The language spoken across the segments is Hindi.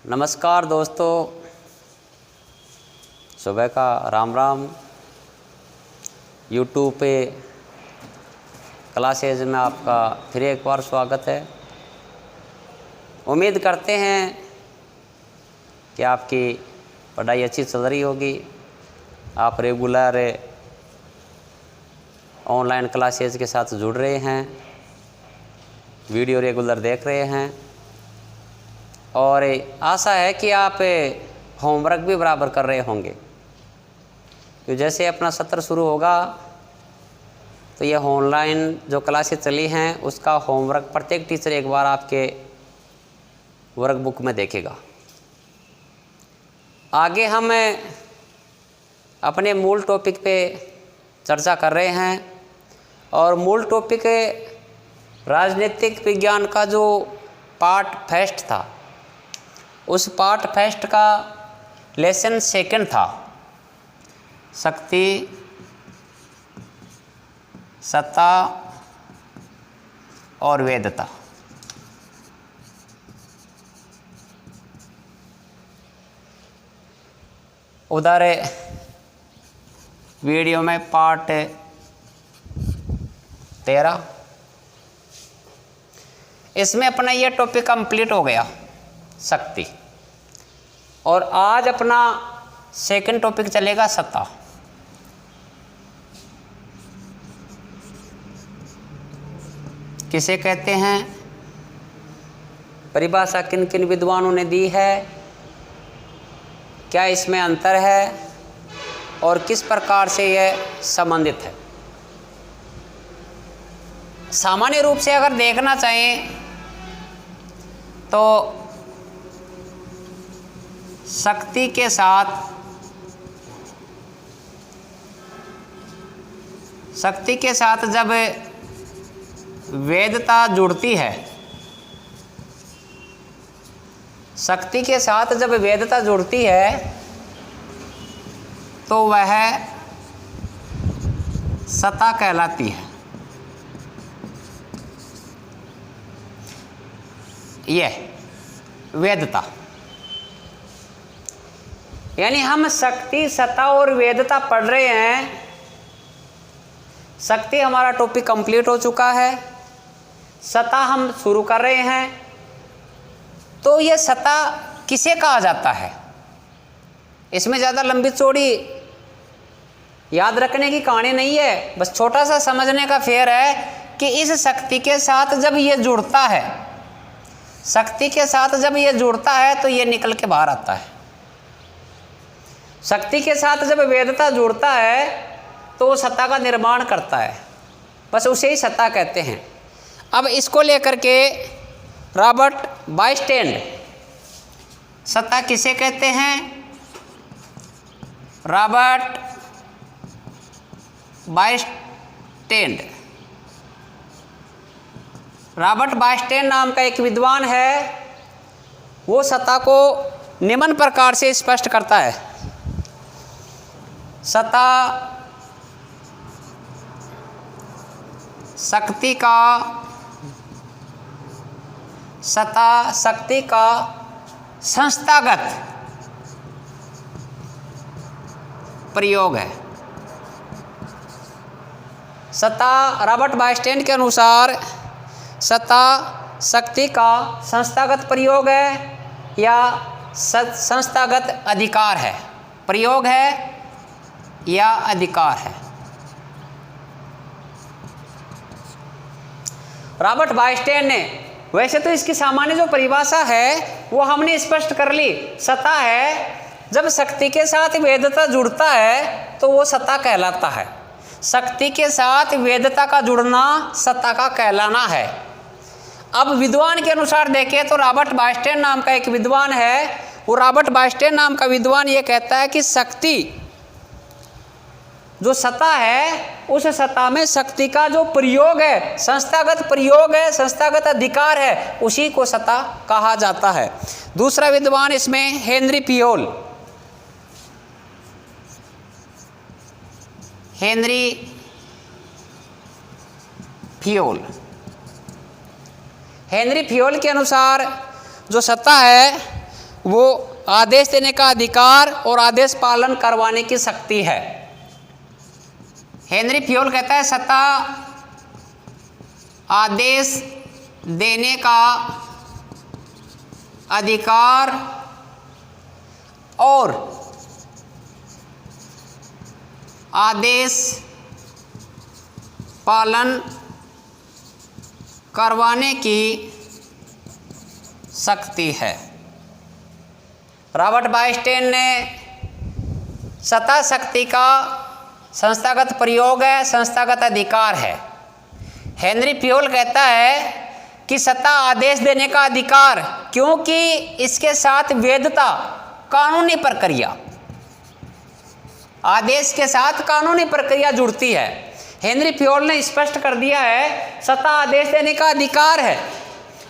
नमस्कार दोस्तों, सुबह का राम राम। यूट्यूब पे क्लासेज में आपका फिर एक बार स्वागत है। उम्मीद करते हैं कि आपकी पढ़ाई अच्छी चल रही होगी। आप रेगुलर ऑनलाइन क्लासेज के साथ जुड़ रहे हैं, वीडियो रेगुलर देख रहे हैं और आशा है कि आप होमवर्क भी बराबर कर रहे होंगे। तो जैसे अपना सत्र शुरू होगा तो ये ऑनलाइन जो क्लासेस चली हैं उसका होमवर्क प्रत्येक टीचर एक बार आपके वर्क बुक में देखेगा। आगे हम अपने मूल टॉपिक पे चर्चा कर रहे हैं और मूल टॉपिक राजनीतिक विज्ञान का जो पार्ट फर्स्ट था, उस पार्ट फर्स्ट का लेसन सेकंड था शक्ति, सत्ता और वैधता। उधर वीडियो में पार्ट 13, इसमें अपना ये टॉपिक कंप्लीट हो गया शक्ति। और आज अपना सेकंड टॉपिक चलेगा सत्ता। किसे कहते हैं, परिभाषा किन किन विद्वानों ने दी है, क्या इसमें अंतर है और किस प्रकार से यह संबंधित है। सामान्य रूप से अगर देखना चाहें तो शक्ति के साथ जब वैधता जुड़ती है, शक्ति के साथ जब वैधता जुड़ती है तो वह सत्ता कहलाती है। यह वैधता, यानी हम शक्ति, सत्ता और वैधता पढ़ रहे हैं। शक्ति हमारा टॉपिक कंप्लीट हो चुका है, सत्ता हम शुरू कर रहे हैं। तो यह सत्ता किसे कहा जाता है, इसमें ज़्यादा लंबी चौड़ी याद रखने की कहानी नहीं है, बस छोटा सा समझने का फेर है कि इस शक्ति के साथ जब ये जुड़ता है, शक्ति के साथ जब ये जुड़ता है तो ये निकल के बाहर आता है। शक्ति के साथ जब वैधता जुड़ता है तो वो सत्ता का निर्माण करता है, बस उसे ही सत्ता कहते हैं। अब इसको लेकर के रॉबर्ट बाइस्टैंड सत्ता किसे कहते हैं, रॉबर्ट बाइस्टैंड नाम का एक विद्वान है। वो सत्ता को निम्न प्रकार से स्पष्ट करता है। सत्ता शक्ति का संस्थागत प्रयोग है। सत्ता रॉबर्ट बाइस्टैंड के अनुसार सत्ता शक्ति का संस्थागत प्रयोग है या संस्थागत अधिकार है, प्रयोग है या अधिकार है। रॉबर्ट बाइस्टैंड ने, वैसे तो इसकी सामान्य जो परिभाषा है वो हमने स्पष्ट कर ली। सत्ता है, जब शक्ति के साथ वैधता जुड़ता है तो वो सत्ता कहलाता है। शक्ति के साथ वैधता का जुड़ना सत्ता का कहलाना है। अब विद्वान के अनुसार देखें तो रॉबर्ट बाइस्टैंड नाम का एक विद्वान है, वो रॉबर्ट बाइस्टैंड नाम का विद्वान ये कहता है कि शक्ति जो सत्ता है, उस सत्ता में शक्ति का जो प्रयोग है, संस्थागत प्रयोग है, संस्थागत अधिकार है, उसी को सत्ता कहा जाता है। दूसरा विद्वान इसमें हेनरी पियोल, हेनरी पियोल के अनुसार जो सत्ता है वो आदेश देने का अधिकार और आदेश पालन करवाने की शक्ति है। हेनरी फ्योल कहता है सत्ता आदेश देने का अधिकार और आदेश पालन करवाने की शक्ति है। रॉबर्ट बाइस्टेन ने सत्ता शक्ति का संस्थागत प्रयोग है, संस्थागत अधिकार है। हेनरी फ्योल कहता है कि सत्ता आदेश देने का अधिकार, क्योंकि इसके साथ वैधता कानूनी प्रक्रिया, आदेश के साथ कानूनी प्रक्रिया जुड़ती है। हेनरी फ्योल ने स्पष्ट कर दिया है सत्ता आदेश देने का अधिकार है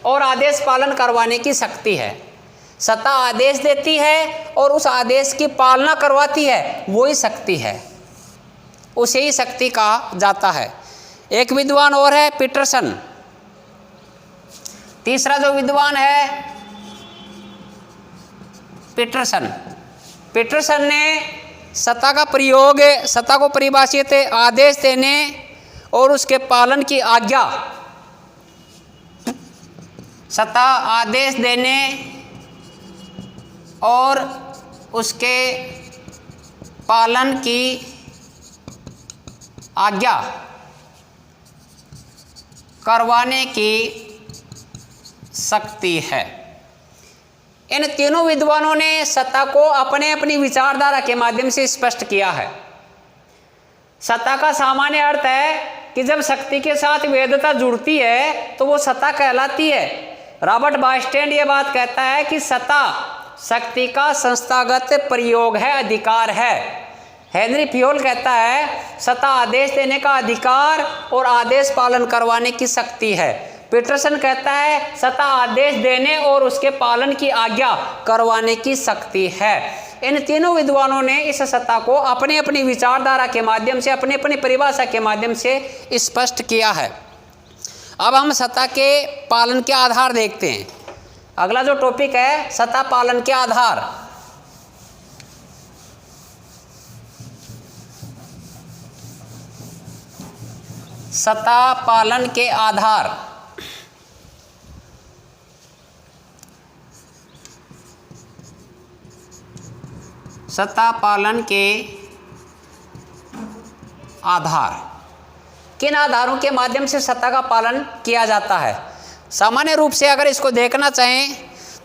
और आदेश पालन करवाने की शक्ति है। सत्ता आदेश देती है और उस आदेश की पालना करवाती है, वही शक्ति है, उसे ही शक्ति कहा जाता है। एक विद्वान और है पीटरसन। तीसरा जो विद्वान है पीटरसन ने सत्ता का प्रयोग, सत्ता को परिभाषित आदेश देने और उसके पालन की आज्ञा, सत्ता आदेश देने और उसके पालन की आज्ञा करवाने की शक्ति है। इन तीनों विद्वानों ने सत्ता को अपने अपनी विचारधारा के माध्यम से स्पष्ट किया है। सत्ता का सामान्य अर्थ है कि जब शक्ति के साथ वैधता जुड़ती है तो वो सत्ता कहलाती है। रॉबर्ट बाइस्टेन ये बात कहता है कि सत्ता शक्ति का संस्थागत प्रयोग है, अधिकार है। हेनरी फ्योल कहता है सत्ता आदेश देने का अधिकार और आदेश पालन करवाने की शक्ति है। पीटरसन कहता है सत्ता आदेश देने और उसके पालन की आज्ञा करवाने की शक्ति है। इन तीनों विद्वानों ने इस सत्ता को अपनी अपनी विचारधारा के माध्यम से, अपनी अपनी परिभाषा के माध्यम से स्पष्ट किया है। अब हम सत्ता के पालन के आधार देखते हैं। अगला जो टॉपिक है सत्ता पालन के आधार। सत्ता पालन के आधार। सत्ता पालन के आधार। किन आधारों के माध्यम से सत्ता का पालन किया जाता है? सामान्य रूप से अगर इसको देखना चाहें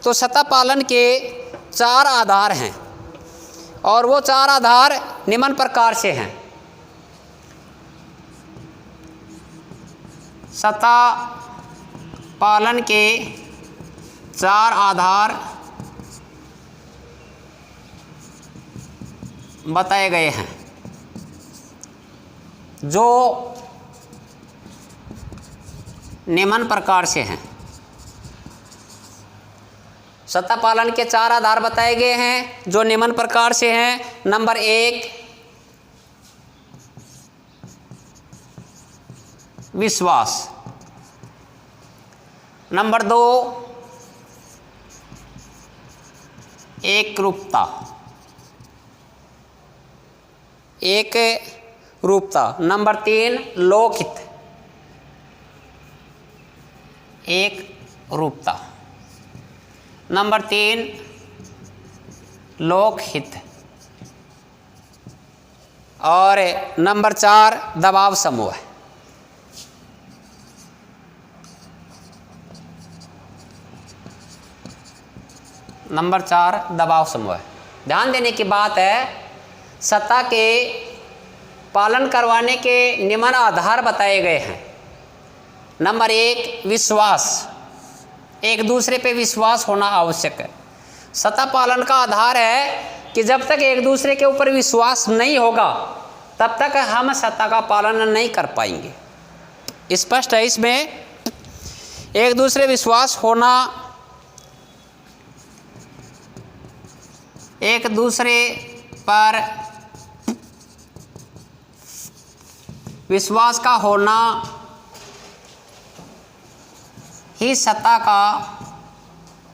तो सत्ता पालन के 4 आधार हैं और वो 4 आधार निम्न प्रकार से हैं। सत्ता पालन के 4 आधार बताए गए हैं जो निम्न प्रकार से हैं। सत्ता पालन के 4 आधार बताए गए हैं जो निम्न प्रकार से हैं। नंबर 1 विश्वास। नंबर 2 एकरूपता। नंबर 3 लोकहित। एकरूपता। नंबर 3 लोकहित। और नंबर 4 दबाव समूह। नंबर 4 दबाव समूह। ध्यान देने की बात है सत्ता के पालन करवाने के निम्न आधार बताए गए हैं। नंबर 1 विश्वास। एक दूसरे पे विश्वास होना आवश्यक है। सत्ता पालन का आधार है कि जब तक एक दूसरे के ऊपर विश्वास नहीं होगा तब तक हम सत्ता का पालन नहीं कर पाएंगे। स्पष्ट है इसमें। एक दूसरे विश्वास होना, एक दूसरे पर विश्वास का होना ही सत्ता का